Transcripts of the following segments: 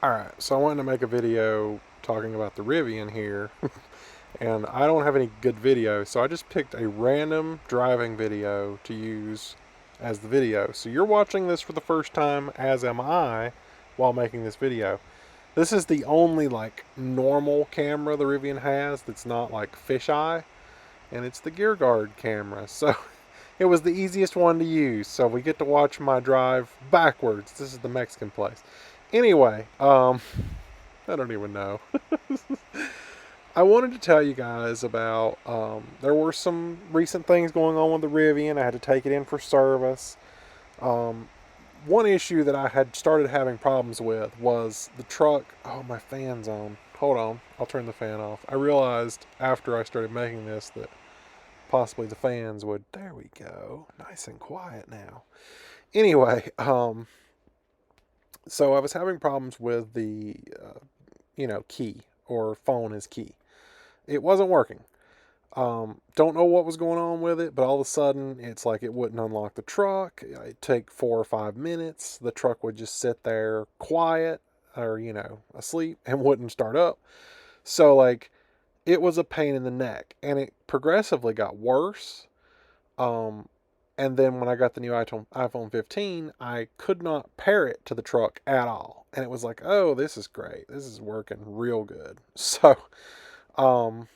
Alright, so I wanted to make a video talking about the Rivian here, and I don't have any good video, so I just picked a random driving video to use as the video. So you're watching this for the first time, as am I, while making this video. This is the only like normal camera the Rivian has that's not like fisheye, and it's the gear guard camera. So it was the easiest one to use. So we get to watch my drive backwards. This is the Mexican place. Anyway, I don't even know. I wanted to tell you guys about. There were some recent things going on with the Rivian. I had to take it in for service. Um, One issue that I had started having problems with was the truck. Oh, my fan's on. Hold on, I'll turn the fan off. I realized after I started making this that possibly the fans would. There we go. Nice and quiet now. Anyway, so I was having problems with the, key or phone as key. It wasn't working. Don't know what was going on with it, but all of a sudden it's like it wouldn't unlock the truck. It'd take 4 or 5 minutes. The truck would just sit there quiet or, asleep and wouldn't start up. So, like, it was a pain in the neck and it progressively got worse. Um, and then when I got the new iPhone 15, I could not pair it to the truck at all. And it was like, oh, this is great. This is working real good. Um,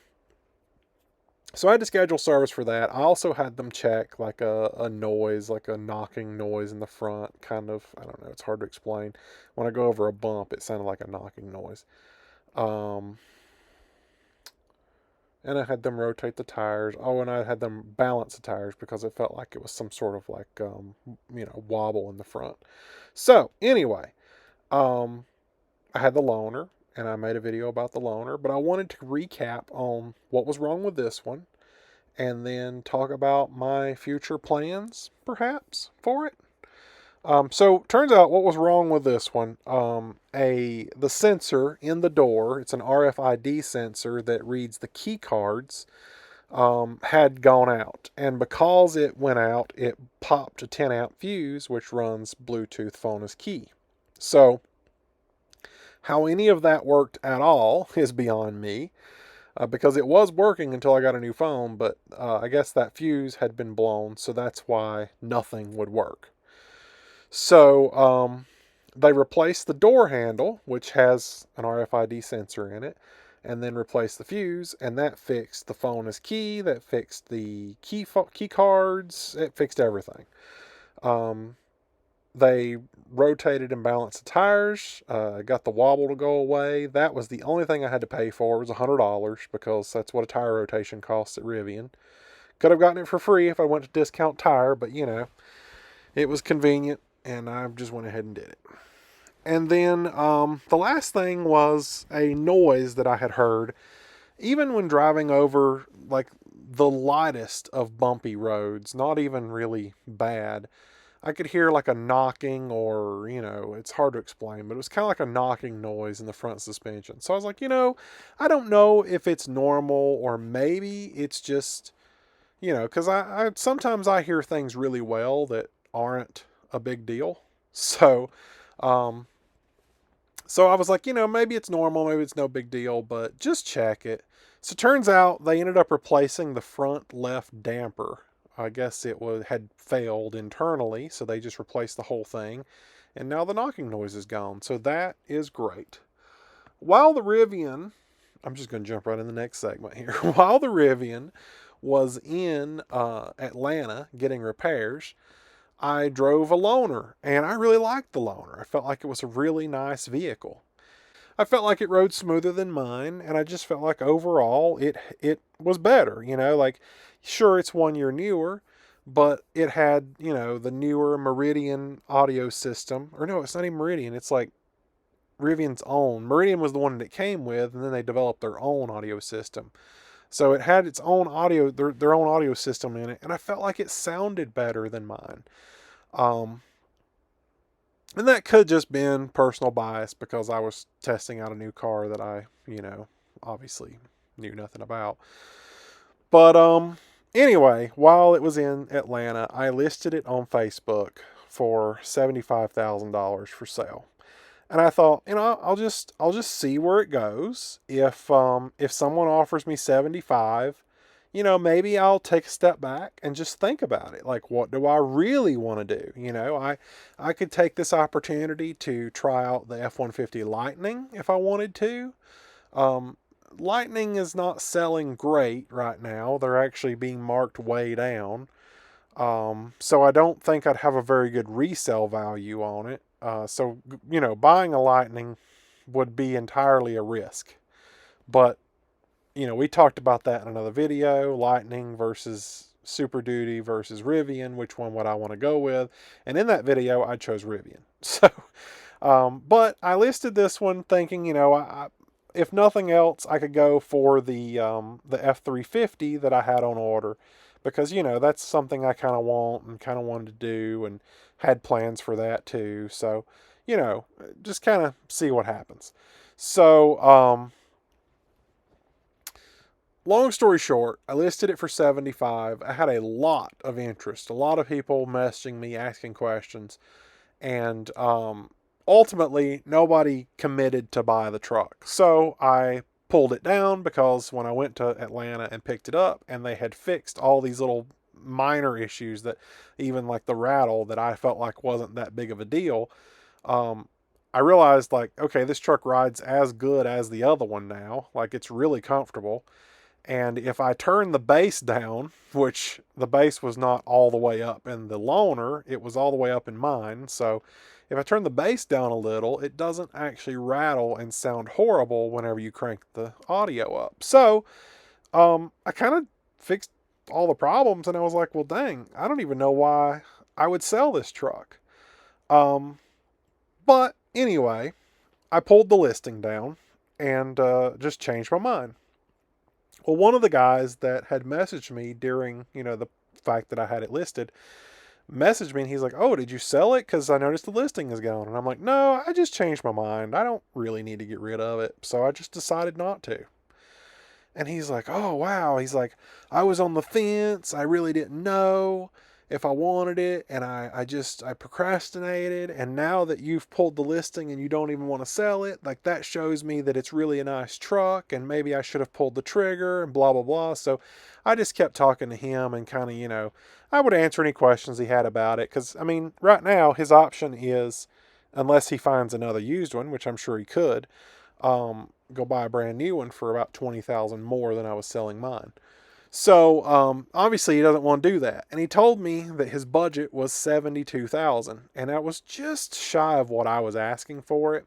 so I had to schedule service for that. I also had them check like a noise, like a knocking noise in the front, kind of. I don't know. It's hard to explain. When I go over a bump, it sounded like a knocking noise. Um, and I had them rotate the tires. Oh, and I had them balance the tires because it felt like it was some sort of like wobble in the front. So anyway, um, I had the loaner, and I made a video about the loaner, but I wanted to recap on what was wrong with this one, and then talk about my future plans, perhaps, for it. So turns out what was wrong with this one, the sensor in the door, it's an RFID sensor that reads the key cards, had gone out. And because it went out, it popped a 10 amp fuse, which runs Bluetooth phone as key. So how any of that worked at all is beyond me. Because it was working until I got a new phone, but I guess that fuse had been blown, so that's why nothing would work. So they replaced the door handle, which has an RFID sensor in it, and then replaced the fuse, and that fixed the phone as key, that fixed the key cards, it fixed everything. Um, they rotated and balanced the tires, got the wobble to go away. That was the only thing I had to pay for. It was $100 because that's what a tire rotation costs at Rivian. Could have gotten it for free if I went to Discount Tire, but it was convenient and I just went ahead and did it. And then the last thing was a noise that I had heard, even when driving over like the lightest of bumpy roads, not even really bad. I could hear like a knocking, or, it's hard to explain, but it was kind of like a knocking noise in the front suspension. So I was like, I don't know if it's normal or maybe it's just, because I sometimes I hear things really well that aren't a big deal. So, um, so I was like, maybe it's normal, maybe it's no big deal, but just check it. So it turns out they ended up replacing the front left damper. I guess had failed internally, so they just replaced the whole thing, and now the knocking noise is gone. So that is great. While the Rivian, I'm just going to jump right in the next segment here. While the Rivian was in Atlanta getting repairs, I drove a loaner, and I really liked the loaner. I felt like it was a really nice vehicle. I felt like it rode smoother than mine, and I just felt like overall it was better. Like, sure, it's 1 year newer, but it had the newer Meridian audio system. Or no, it's not even Meridian. It's like Rivian's own. Meridian was the one that it came with, and then they developed their own audio system. So it had its own audio, their own audio system in it, and I felt like it sounded better than mine. Um, and that could just been personal bias because I was testing out a new car that I, obviously knew nothing about. But anyway, while it was in Atlanta, I listed it on Facebook for $75,000 for sale. And I thought, I'll just see where it goes. If someone offers me 75, maybe I'll take a step back and just think about it. Like, what do I really want to do? I could take this opportunity to try out the F-150 Lightning if I wanted to. Um, Lightning is not selling great right now. They're actually being marked way down. So I don't think I'd have a very good resale value on it. So, buying a Lightning would be entirely a risk. But, we talked about that in another video, Lightning versus Super Duty versus Rivian, which one would I want to go with? And in that video, I chose Rivian. So, but I listed this one thinking, if nothing else, I could go for the F350 that I had on order because that's something I kind of want and kind of wanted to do and had plans for that too. So, just kind of see what happens. So, long story short, I listed it for 75. I had a lot of interest, a lot of people messaging me asking questions, and ultimately nobody committed to buy the truck. So I pulled it down because when I went to Atlanta and picked it up and they had fixed all these little minor issues that even like the rattle that I felt like wasn't that big of a deal, um, I realized like, okay, this truck rides as good as the other one now. Like it's really comfortable. And if I turn the bass down, which the bass was not all the way up in the loaner, it was all the way up in mine. So if I turn the bass down a little, it doesn't actually rattle and sound horrible whenever you crank the audio up. So I kind of fixed all the problems and I was like, well, dang, I don't even know why I would sell this truck. Um, but anyway, I pulled the listing down and just changed my mind. Well, one of the guys that had messaged me during, the fact that I had it listed, messaged me and he's like, "Oh, did you sell it? Because I noticed the listing is gone." And I'm like, "No, I just changed my mind. I don't really need to get rid of it. So I just decided not to." And he's like, "Oh, wow." He's like, "I was on the fence. I really didn't know if I wanted it. And I procrastinated. And now that you've pulled the listing and you don't even want to sell it, like that shows me that it's really a nice truck. And maybe I should have pulled the trigger and blah, blah, blah." So I just kept talking to him and kind of, I would answer any questions he had about it. Because, I mean, right now his option is, unless he finds another used one, which I'm sure he could, go buy a brand new one for about 20,000 more than I was selling mine. So obviously he doesn't want to do that, and he told me that his budget was 72,000, and that was just shy of what I was asking for it.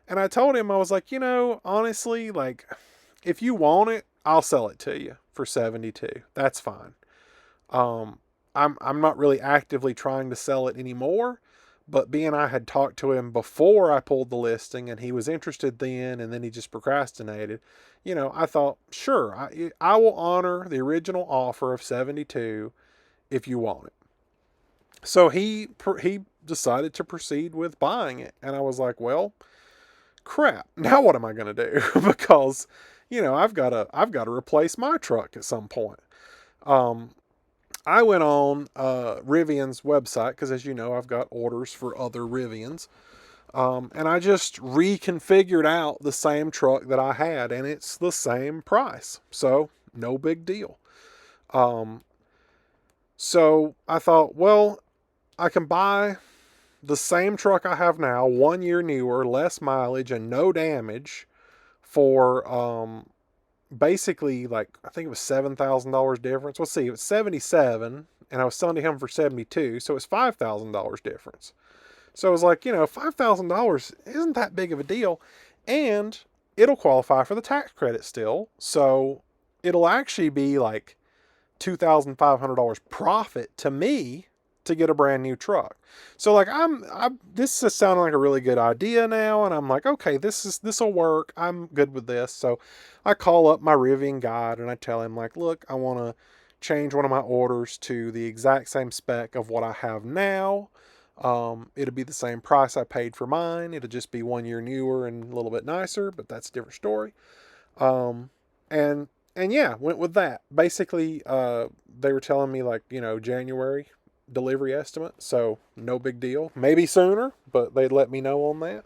And I told him I was like, honestly, like if you want it, I'll sell it to you for 72. That's fine. Um, I'm not really actively trying to sell it anymore, but being I had talked to him before I pulled the listing and he was interested then and then he just procrastinated, I thought, sure, I will honor the original offer of 72 if you want it. So he decided to proceed with buying it, and I was like, well, crap. Now what am I going to do? Because I've got to replace my truck at some point. Um, I went on Rivian's website because, as you know, I've got orders for other Rivians. And I just reconfigured out the same truck that I had, and it's the same price. So, no big deal. Um, so I thought, well, I can buy the same truck I have now, 1 year newer, less mileage, and no damage for basically, like, I think it was $7,000 difference. Let's see, it was 77 and I was selling to him for 72, so it's $5,000 difference. So I was like, $5,000 isn't that big of a deal, and it'll qualify for the tax credit still. So it'll actually be like $2,500 profit to me to get a brand new truck. So like this is sounding like a really good idea now, and I'm like, okay, this'll work. I'm good with this. So I call up my Rivian guide and I tell him like, look, I want to change one of my orders to the exact same spec of what I have now. It'll be the same price I paid for mine. It'll just be 1 year newer and a little bit nicer, but that's a different story. Um, and and yeah, went with that. Basically, they were telling me like January delivery estimate, so no big deal. Maybe sooner, but they'd let me know on that.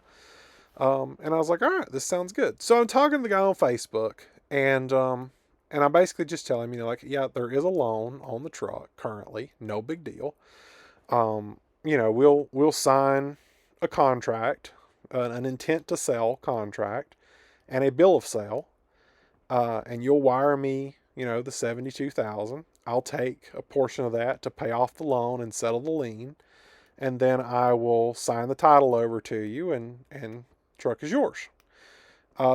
And I was like, all right, this sounds good. So I'm talking to the guy on Facebook, and I basically just tell him, like, yeah, there is a loan on the truck currently, no big deal. We'll sign a contract, an intent to sell contract, and a bill of sale, and you'll wire me, the 72,000. I'll take a portion of that to pay off the loan and settle the lien, and then I will sign the title over to you, and truck is yours.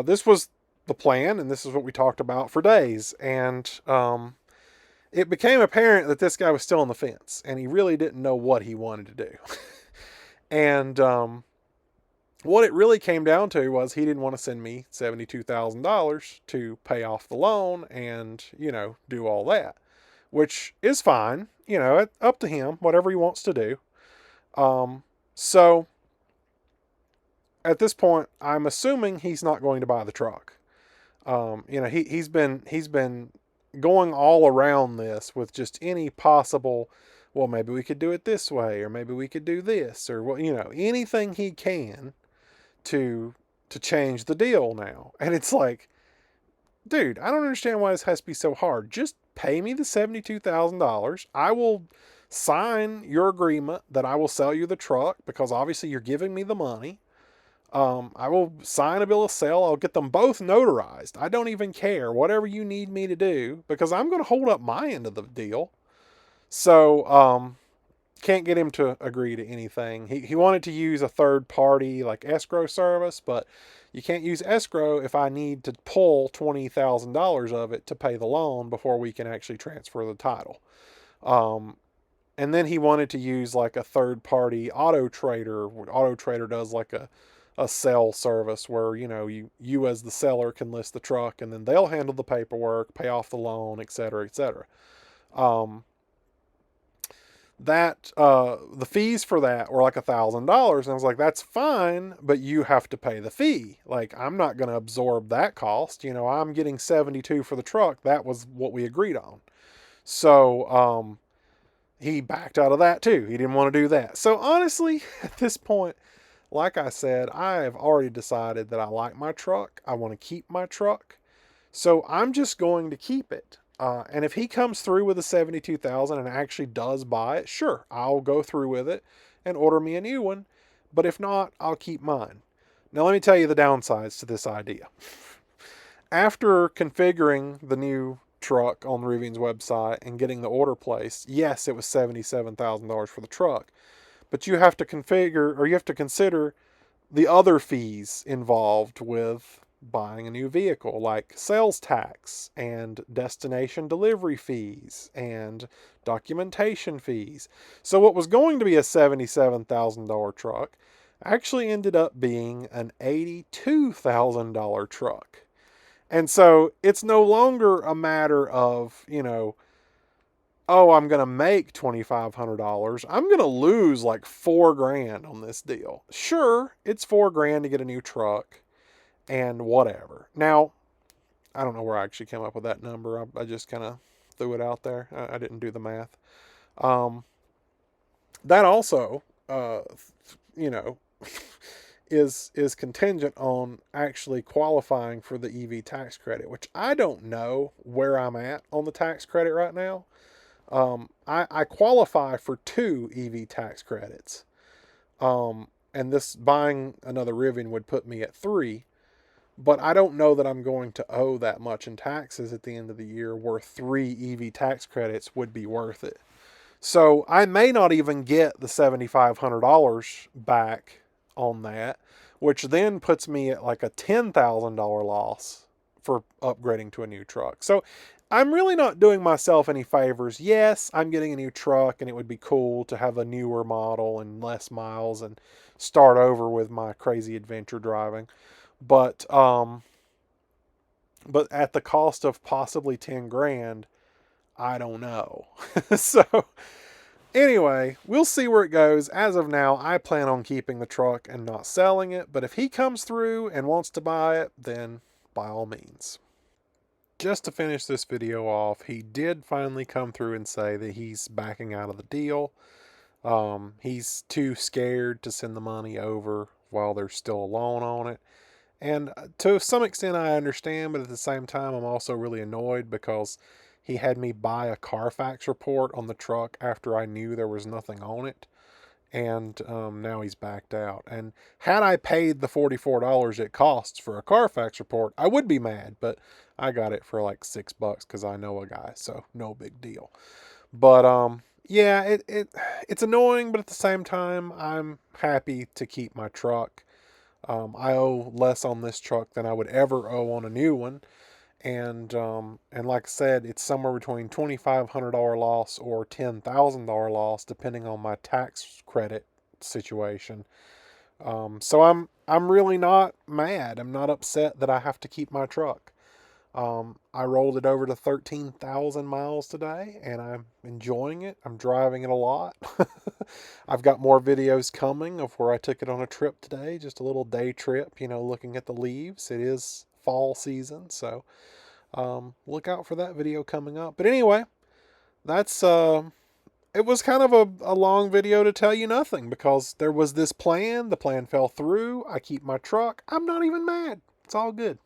This was the plan, and this is what we talked about for days. And it became apparent that this guy was still on the fence, and he really didn't know what he wanted to do. And what it really came down to was he didn't want to send me $72,000 to pay off the loan and, do all that, which is fine. Up to him, whatever he wants to do. So at this point, I'm assuming he's not going to buy the truck. He's been going all around this with just any possible, well, maybe we could do it this way, or maybe we could do this, or well, anything he can to change the deal now. And it's like, dude, I don't understand why this has to be so hard. Just pay me the $72,000. I will sign your agreement that I will sell you the truck because obviously you're giving me the money. I will sign a bill of sale. I'll get them both notarized. I don't even care. Whatever you need me to do, because I'm going to hold up my end of the deal. So, can't get him to agree to anything. He wanted to use a third party like escrow service, but you can't use escrow if I need to pull $20,000 of it to pay the loan before we can actually transfer the title. And then he wanted to use like a third party auto trader. Auto trader does like a sell service where you as the seller can list the truck, and then they'll handle the paperwork, pay off the loan, etc., etc. The fees for that were like $1,000, and I was like, that's fine, but you have to pay the fee. Like, I'm not going to absorb that cost. I'm getting 72 for the truck. That was what we agreed on. So he backed out of that too. He didn't want to do that. So honestly, at this point, like I said, I have already decided that I like my truck. I want to keep my truck. So I'm just going to keep it. And if he comes through with a 72,000 and actually does buy it, sure, I'll go through with it and order me a new one. But if not, I'll keep mine. Now let me tell you the downsides to this idea. After configuring the new truck on Rivian's website and getting the order placed, yes, it was $77,000 for the truck. But you have to configure, or you have to consider the other fees involved with buying a new vehicle, like sales tax and destination delivery fees and documentation fees. So what was going to be a $77,000 truck actually ended up being an $82,000 truck. And so it's no longer a matter of, oh, I'm going to make $2,500. I'm going to lose like $4,000 on this deal. Sure, it's $4,000 to get a new truck and whatever. Now, I don't know where I actually came up with that number. I just kind of threw it out there. I didn't do the math. That also, you know, is contingent on actually qualifying for the EV tax credit, which I don't know where I'm at on the tax credit right now. I qualify for 2 EV tax credits. And this buying another Rivian would put me at 3. But I don't know that I'm going to owe that much in taxes at the end of the year where 3 EV tax credits would be worth it. So I may not even get the $7,500 back on that, which then puts me at like a $10,000 loss for upgrading to a new truck. So I'm really not doing myself any favors. Yes, I'm getting a new truck and it would be cool to have a newer model and less miles and start over with my crazy adventure driving. But at the cost of possibly 10 grand, I don't know. So anyway, we'll see where it goes. As of now, I plan on keeping the truck and not selling it. But if he comes through and wants to buy it, then by all means. Just to finish this video off, he did finally come through and say that he's backing out of the deal. He's too scared to send the money over while there's still a loan on it. And to some extent, I understand, but at the same time, I'm also really annoyed because he had me buy a Carfax report on the truck after I knew there was nothing on it. And now he's backed out. And had I paid the $44 it costs for a Carfax report, I would be mad, but I got it for like $6 because I know a guy, so no big deal. But yeah, it's annoying, but at the same time, I'm happy to keep my truck. I owe less on this truck than I would ever owe on a new one, and like I said, it's somewhere between $2,500 loss or $10,000 loss, depending on my tax credit situation. So I'm really not mad. I'm not upset that I have to keep my truck. I rolled it over to 13,000 miles today and I'm enjoying it. I'm driving it a lot. I've got more videos coming of where I took it on a trip today, just a little day trip, looking at the leaves. It is fall season, so look out for that video coming up. But anyway, that's it was kind of a long video to tell you nothing because there was this plan. The plan fell through. I keep my truck. I'm not even mad. It's all good.